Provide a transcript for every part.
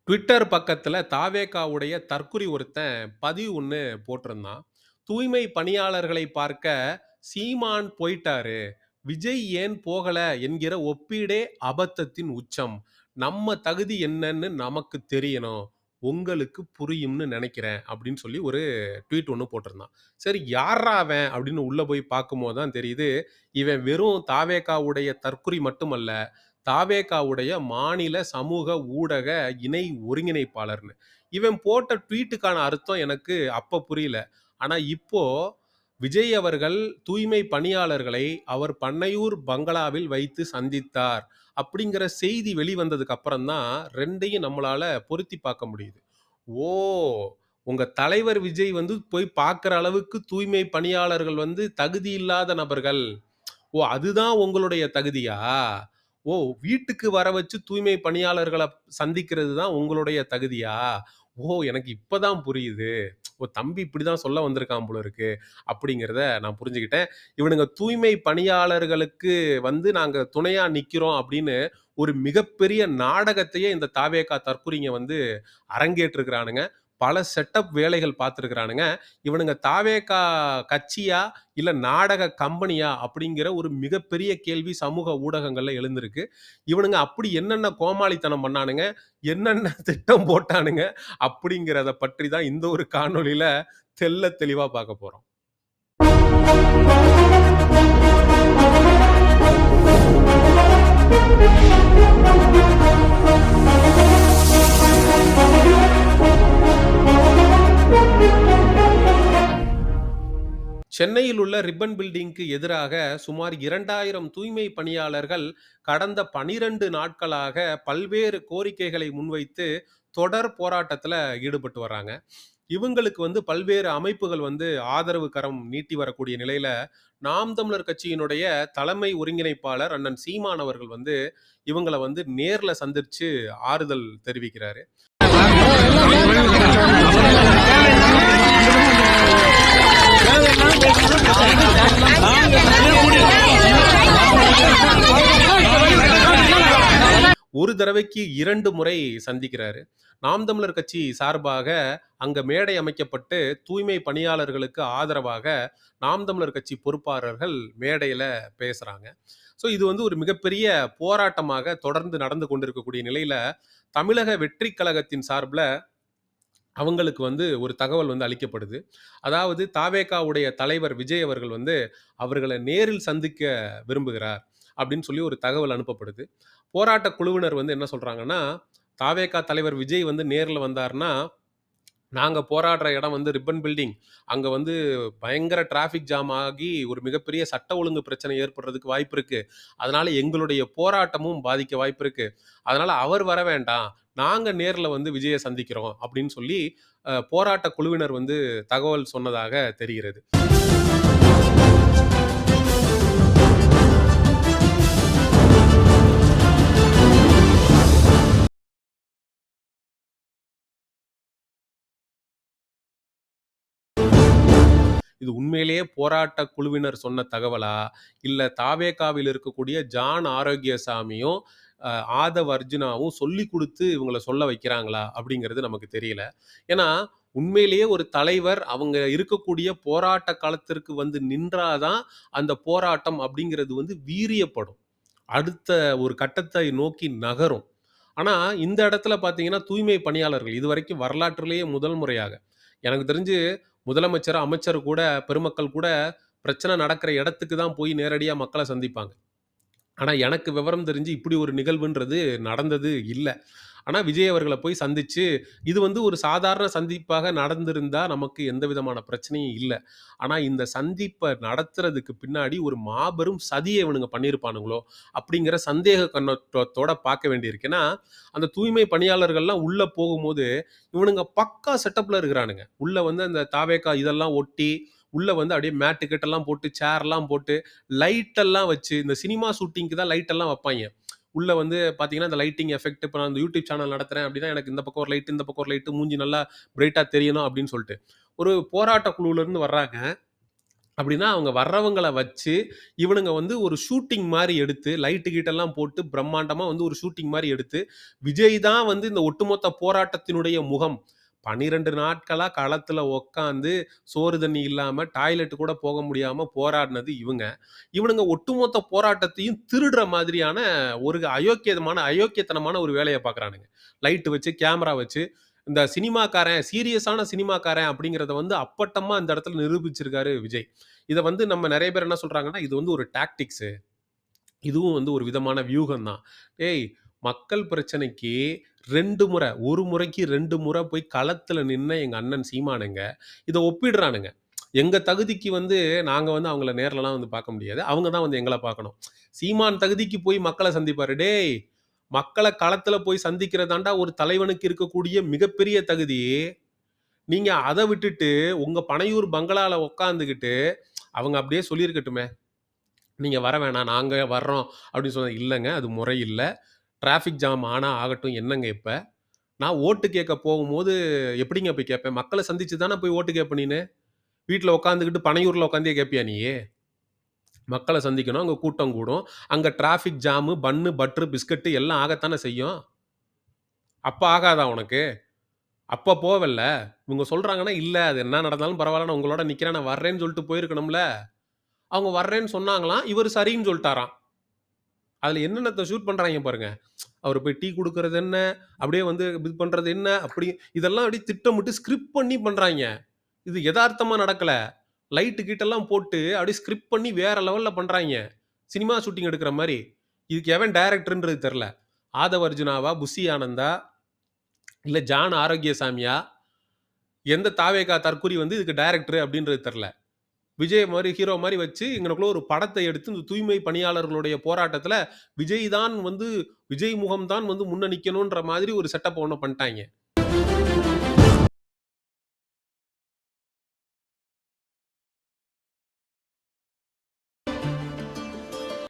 Twitter பக்கத்துல தாவேகாவுடைய தற்குறி ஒருத்தன் பதிவு ஒண்ணு போட்டிருந்தான். தூய்மை பணியாளர்களை பார்க்க சீமான் போயிட்டாரு. விஜய் ஏன் போகல என்கிற ஒப்பீடே அபத்தத்தின் உச்சம். நம்ம தகுதி என்னன்னு நமக்கு தெரியணும். உங்களுக்கு புரியும்னு நெனைக்கிறேன். அப்படின்னு சொல்லி ஒரு ட்வீட் ஒண்ணு போட்டிருந்தான். சரி யார்றா அவன்? அப்படின்னு உள்ள போய் பார்க்கும்போது தான் தெரியுது, இவன் வெறும் தாவேகாவுடைய தற்குறி மட்டுமல்ல, தாவேகாவுடைய மாநில சமூக ஊடக இணை ஒருங்கிணைப்பாளர்ன்னு. இவன் போட்ட ட்வீட்டுக்கான அர்த்தம் எனக்கு அப்ப புரியல. ஆனா இப்போ விஜய் அவர்கள் தூய்மை பணியாளர்களை அவர் பண்ணையூர் பங்களாவில் வைத்து சந்தித்தார். அப்படிங்கிற செய்தி வெளிவந்ததுக்கு அப்புறம் தான் 2யும் நம்மளால பொருத்தி பார்க்க முடியுது. ஓ! உங்க தலைவர் விஜய் வந்து போய் பார்க்கிற அளவுக்கு தூய்மை பணியாளர்கள் வந்து தகுதி இல்லாத நபர்கள். ஓ! அதுதான் உங்களுடைய தகுதியா? ஓ! வீட்டுக்கு வர வச்சு தூய்மை பணியாளர்கள சந்திக்கிறது தான் உங்களுடைய தகுதியா? ஓ! எனக்கு இப்ப தான் புரியுது. ஓ! தம்பி இப்படிதான் சொல்ல வந்திருக்கான் போல இருக்கு. அப்படிங்கிறத நான் புரிஞ்சுக்கிட்டேன். இவனுங்க தூய்மை பணியாளர்களுக்கு வந்து நாங்க துணையா நிக்கிறோம் அப்படின்னு ஒரு மிகப்பெரிய நாடகத்தையே இந்த தாவேகா தற்குறிங்க வந்து அரங்கேற்றிருக்கிறானுங்க. பல செட்டப் வேலைகள் பார்த்திருக்கிறானுங்க. இவனுங்க தாவேகா கட்சியா? இல்ல நாடக கம்பெனியா? அப்படிங்கிற ஒரு மிகப்பெரிய கேள்வி சமூக ஊடகங்கள்ல எழுந்திருக்கு. இவனுங்க அப்படி என்னென்ன கோமாளித்தனம் பண்ணானுங்க? என்னென்ன திட்டம் போட்டானுங்க? அப்படிங்கிறத பற்றி தான் இந்த ஒரு காணொளியில தெள்ளத் தெளிவா பார்க்க போறோம். சென்னையில் உள்ள ரிப்பன் பில்டிங்க்கு எதிராக சுமார் 2000 தூய்மை பணியாளர்கள் கடந்த 12 நாட்களாக பல்வேறு கோரிக்கைகளை முன்வைத்து தொடர் போராட்டத்துல ஈடுபட்டு வர்றாங்க. இவங்களுக்கு வந்து பல்வேறு அமைப்புகள் வந்து ஆதரவு கரம் நீட்டி வரக்கூடிய நிலையில, நாம் தமிழர் கட்சியினுடைய தலைமை ஒருங்கிணைப்பாளர் அண்ணன் சீமான் அவர்கள் வந்து இவங்கள வந்து நேர்ல சந்திச்சு ஆறுதல் தெரிவிக்கிறாரு. ஒரு தடவைக்கு 2 முறை சந்திக்கிறாரு. நாம் தமிழர் கட்சி சார்பாக அங்க மேடை அமைக்கப்பட்டு தூய்மை பணியாளர்களுக்கு ஆதரவாக நாம் தமிழர் கட்சி பொறுப்பாளர்கள் மேடையில பேசுறாங்க. ஸோ இது வந்து ஒரு மிகப்பெரிய போராட்டமாக தொடர்ந்து நடந்து கொண்டிருக்கக்கூடிய நிலையில, தமிழக வெற்றிக் கழகத்தின் சார்புல அவங்களுக்கு வந்து ஒரு தகவல் வந்து அளிக்கப்படுது. அதாவது தாவேகாவுடைய தலைவர் விஜய் அவர்கள் வந்து அவர்கள நேரில் சந்திக்க விரும்புகிறார். அப்படின்னு சொல்லி ஒரு தகவல் அனுப்பப்படுது. போராட்ட குழுவினர் வந்து என்ன சொல்றாங்கன்னா, தாவேகா தலைவர் விஜய் வந்து நேர்ல வந்தார்னா, நாங்க போராடுற இடம் வந்து ரிப்பன் பில்டிங். அங்க வந்து பயங்கர டிராஃபிக் ஜாம் ஆகி ஒரு மிகப்பெரிய சட்ட ஒழுங்கு பிரச்சனை ஏற்படுறதுக்கு வாய்ப்பு இருக்கு. அதனால எங்களுடைய போராட்டமும் பாதிக்க வாய்ப்பு இருக்கு. அதனால அவர் வர வேண்டாம். நாங்க நேர்ல வந்து விஜய சந்திக்கிறோம் அப்படின்னு சொல்லி போராட்ட குழுவினர் வந்து தகவல் சொன்னதாக தெரிகிறது. இது உண்மையிலேயே போராட்ட குழுவினர் சொன்ன தகவலா? இல்ல தாவேகாவில் இருக்கக்கூடிய ஜான் ஆரோக்கியசாமியும், ஆதவ் அர்ஜுனாவும் சொல்லிக் குடுத்து இவங்கள சொல்ல வைக்கிறாங்களா? அப்படிங்கிறது நமக்கு தெரியல. ஏன்னா, உண்மையிலேயே ஒரு தலைவர் அவங்க இருக்கக்கூடிய போராட்ட களத்திற்கு வந்து நின்றா தான், அந்த போராட்டம் அப்படிங்கிறது வந்து வீரியப்படும். அடுத்த ஒரு கட்டத்தை நோக்கி நகரும். ஆனா, இந்த இடத்துல பார்த்தீங்கன்னா, தூய்மை பணியாளர்கள் இதுவரைக்கும் வரலாற்றிலேயே முதல் முறையாக, எனக்கு தெரிஞ்சு முதலமைச்சர், அமைச்சர் கூட பெருமக்கள் கூட பிரச்சனை நடக்கிற இடத்துக்கு தான் போய் நேரடியா மக்கள சந்திப்பாங்க. ஆனா, எனக்கு விவரம் தெரிஞ்சு இப்படி ஒரு நிகழ்வுன்றது நடந்தது இல்ல. ஆனா, விஜய் அவர்கள போய் சந்திச்சு, இது வந்து ஒரு சாதாரண சந்திப்பாக நடந்திருந்தா நமக்கு எந்த விதமான பிரச்சனையும் இல்ல. ஆனா, இந்த சந்திப்ப நடத்துறதுக்கு பின்னாடி ஒரு மாபெரும் சதிய இவனுங்க பண்ணியிருப்பானுங்களோ! அப்படிங்கிற சந்தேக கண்ணோட்டத்தோட பார்க்க வேண்டியிருக்கு. ஏன்னா, அந்த தூய்மை பணியாளர்கள்லாம் உள்ள போகும்போது, இவனுங்க பக்கா செட்டப்ல இருக்கிறானுங்க. உள்ள வந்து அந்த தாவேக்கா இதெல்லாம் ஒட்டி, உள்ள வந்து அப்படியே மேட்டு கீட்டெல்லாம் போட்டு, சேர்லாம் போட்டு, லைட் எல்லாம் வச்சு, இந்த சினிமா ஷூட்டிங்க்கு தான் லைட் எல்லாம் வப்பாய்ங்க. உள்ள வந்து பார்த்தீங்கன்னா, இந்த லைட்டிங் எஃபெக்ட் இப்ப நான் இந்த யூடியூப் சேனல் நடத்துறேன் அப்படின்னா, எனக்கு இந்த பக்கம் ஒரு லைட், இந்த பக்கம் ஒரு லைட், மூஞ்சி நல்லா பிரைட்டா தெரியணும் அப்படின்னு சொல்ட்டு. ஒரு போராட்ட குழுவுலருந்து வர்றாங்க. அப்படின்னா அவங்க வர்றவங்கள வச்சு இவனுங்க வந்து ஒரு ஷூட்டிங் மாரி எடுத்து, லைட்டு கீட்டெல்லாம் போட்டு பிரம்மாண்டமா வந்து ஒரு ஷூட்டிங் மாரி எடுத்து, விஜய் தான் வந்து இந்த ஒட்டுமொத்த போராட்டத்தினுடைய முகம். 12 நாட்களா களத்துல உட்காந்து, சோறு தண்ணி இல்லாம, டாய்லெட் கூட போக முடியாம போராடினது இவங்க. இவனுங்க ஒட்டுமொத்த போராட்டத்தையும் திருடுற மாதிரியான ஒரு அயோக்கியத்தனமான ஒரு வேலைய பார்க்குறானுங்க. லைட் வச்சு, கேமரா வச்சு, இந்த சினிமாக்காரன், சீரியஸான சினிமாக்காரன் அப்படிங்கிறத வந்து அப்பட்டமா இந்த இடத்துல நிரூபிச்சிருக்காரு விஜய். இத வந்து நம்ம நெறைய பேர் என்ன சொல்றாங்கன்னா, இது வந்து ஒரு டாக்டிக்ஸு. இதுவும் வந்து ஒரு விதமான வியூகம் தான். ஏய்! மக்கள் பிரச்சனைக்கு 2 முறை, 1 முறைக்கு 2 முறை போய் களத்துல நின்ன எங்க அண்ணன் சீமானுங்க, இத ஒப்பிடுறானுங்க. எங்க தகுதிக்கு வந்து நாங்க வந்து அவங்கள நேர்லலாம் வந்து பார்க்க முடியாது. அவங்க தான் வந்து எங்கள பார்க்கணும். சீமான் தகுதிக்கு போய் மக்கள சந்திப்பாரு. டேய்! மக்கள களத்துல போய் சந்திக்கிறது தான்டா ஒரு தலைவனுக்கு இருக்கக்கூடிய மிகப்பெரிய தகுதி. நீங்க அத விட்டுட்டு, உங்க பனையூர் பங்களால உட்காந்துகிட்டு, அவங்க அப்படியே சொல்லியிருக்கட்டுமே. நீங்க வர வேணாம். நாங்க வர்றோம் அப்படின்னு சொன்னா, இல்லங்க அது முறை இல்ல. டிராஃபிக் ஜாம் ஆனா ஆகட்டும். என்னங்க இப்ப? நான் ஓட்டு கேட்க போகும்போது எப்படிங்க போய் கேட்பேன்? மக்கள சந்திச்சு தானே போய் ஓட்டு கேட்ப நீனு. வீட்ல உட்காந்துக்கிட்டு பனையூர்ல உட்காந்தே கேட்பியா நீயி? மக்கள சந்திக்கணும். அங்க கூட்டம் கூடும். அங்க டிராஃபிக் ஜாமு, பன்னு, பட்டரு, பிஸ்கட்டு எல்லாம் ஆகத்தானே செய்யும். அப்ப ஆகாதா உனக்கு? அப்ப போவல்ல. இவங்க சொல்றாங்கன்னா, இல்ல அது என்ன நடந்தாலும் பரவால்ல. நான் உங்களோட நிக்கிறேன். நான் வர்றேன்னு சொல்லிட்டு போயிருக்கணும்ல. அவங்க வர்றேன்னு சொன்னாங்களாம். இவரு சரின்னு சொல்ட்டாராம். அதுல என்னென்னத்த ஷூட் பண்றாய்ங்க பாருங்க. அவரு போய் டீ குடுக்குறது என்ன? அப்படியே வந்து இது பண்றது என்ன? அப்படி இதெல்லாம் அப்படியே திட்டமிட்டு ஸ்கிரிப்ட் பண்ணி பண்றாய்ங்க. இது எதார்த்தமா நடக்கல. லைட்டு கீட்டெல்லாம் போட்டு அப்படியே ஸ்கிரிப்ட் பண்ணி வேற லெவல்ல பண்றாய்ங்க. சினிமா ஷூட்டிங் எடுக்கிற மாரி. இதுக்கு எவன் டைரக்டர்ன்றது தெர்ல. ஆதவ் அர்ஜுனாவா? புஸ்ஸி ஆனந்தா? இல்ல ஜான் ஆரோக்கியசாமியா? எந்த தாவேகா தற்குறி வந்து இதுக்கு டைரக்டர் அப்படின்றது தெர்ல. விஜய் மாரி ஹீரோ மாரி வச்சு இங்கனக்குள்ள ஒரு படத்த எடுத்து இந்த தூய்மை பணியாளர்களுடைய போராட்டத்துல விஜய் தான் வந்து விஜய் முகம் தான் வந்து முன்ன நிக்கணுன்ற மாதிரி ஒரு செட்டப் ஒண்ண பண்ட்டாய்ங்க.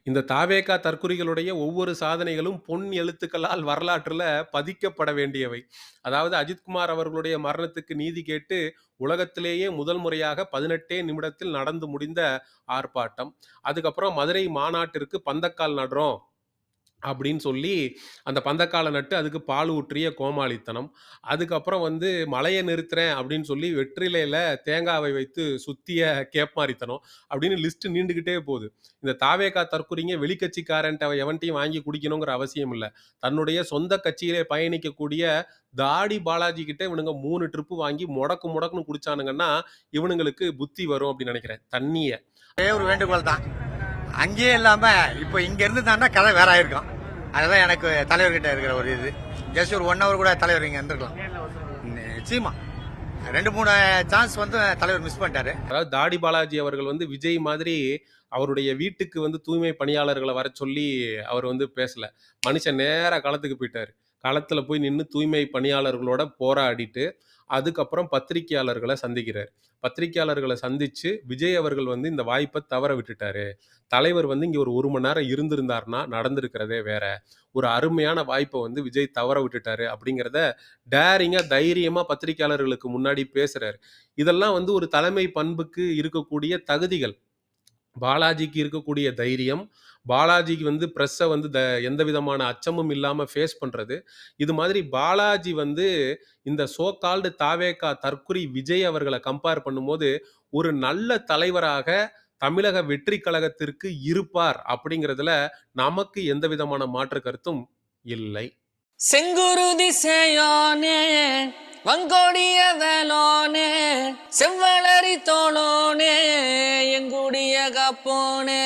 இந்த தாவேகா தற்குறிகளுடைய ஒவ்வொரு சாதனைகளும் பொன் எழுத்துக்களால் வரலாற்றுல பதிக்கப்பட வேண்டியவை. அதாவது அஜித்குமார் அவர்களுடைய மரணத்துக்கு நீதி கேட்டு உலகத்திலேயே முதல் முறையாக 18 நிமிடத்தில் நடந்து முடிந்த ஆர்ப்பாட்டம். அதுக்கப்புறம் மதுரை மாநாட்டிற்கு பந்தக்கால் நடுறோம். அப்படின்னு சொல்லி, அந்த பந்தக்கால நட்டு அதுக்கு பால் ஊற்றிய கோமாளித்தனம். அதுக்கப்புறம் வந்து மழைய நிறுத்துறேன் அப்படின்னு சொல்லி வெற்றிலையில தேங்காவை வைத்து சுத்திய கேப்மாரித்தனம். அப்படின்னு லிஸ்ட் நீண்டுகிட்டே போது. இந்த தாவேகா தற்குறிங்க வெளிக்கட்சிக்காரன்ட்ட எவன்ட்டயும் வாங்கி குடிக்கணுங்கிற அவசியம் இல்ல. தன்னுடைய சொந்த கட்சியிலே பயணிக்கக்கூடிய தாடி பாலாஜி கிட்ட இவனுங்க 3 ட்ரிப் வாங்கி மொடக்கு மொடக்குன்னு குடிச்சானுங்கன்னா, இவனுங்களுக்கு புத்தி வரும் அப்படின்னு நெனைக்கிறேன். தண்ணிய. ஒரே ஒரு வேண்டுகோள் தான். அங்கேயே இல்லாம இப்ப இங்க இருந்துதான்னா கதை வேற ஆயிருக்கும். அதுதான் எனக்கு தலைவர்கிட்ட இருக்கிற ஒரு இது. ஜஸ்ட் ஒரு 1 ஹவர் கூட தலைவர் இங்க இருந்திருக்கலாம். நிச்சயமா 2-3 சான்ஸ் வந்து தலைவர் மிஸ் பண்ணிட்டாரு. அதாவது தாடி பாலாஜி அவர்கள் வந்து விஜய் மாதிரி அவருடைய வீட்டுக்கு வந்து தூய்மை பணியாளர்கள வரச் சொல்லி அவர் வந்து பேசல. மனுஷன் நேரா களத்துக்கு போயிட்டாரு. களத்துல போய் நின்னு தூய்மை பணியாளர்களோட போராடிட்டு, அதுக்கப்புறம் பத்திரிக்கையாளர்கள சந்திக்கிறாரு. பத்திரிக்கையாளர்கள சந்திச்சு, விஜய் அவர்கள் வந்து இந்த வாய்ப்ப தவற விட்டுட்டாரு. தலைவர் வந்து இங்க ஒரு 1 மணி நேரம் இருந்திருந்தாருன்னா, நடந்திருக்கிறதே வேற. ஒரு அருமையான வாய்ப்ப வந்து விஜய் தவற விட்டுட்டாரு அப்படிங்கிறத டேரிங்கா, தைரியமா பத்திரிக்கையாளர்களுக்கு முன்னாடி பேசுறாரு. இதெல்லாம் வந்து ஒரு தலைமை பண்புக்கு இருக்கக்கூடிய தகுதிகள். பாலாஜிக்கு இருக்கக்கூடிய தைரியம், பாலாஜிக்கு வந்து பிரஸ்ஸ வந்து எந்த விதமான அச்சமும் இல்லாம ஃபேஸ் பண்றது. இது மாதிரி பாலாஜி வந்து இந்த சோ கால்டு தாவேகா தற்குறி விஜய் அவர்கள கம்பேர் பண்ணும்போது, ஒரு நல்ல தலைவராக தமிழக வெற்றி கழகத்திற்கு இருப்பார் அப்படிங்கிறதுல நமக்கு எந்த விதமான மாற்று கருத்தும் இல்லை. செங்குருதி சேயோனே வங்கோடிய வேலோனே செவ்வளரி தோளோனே எங்குடிய காப்போனே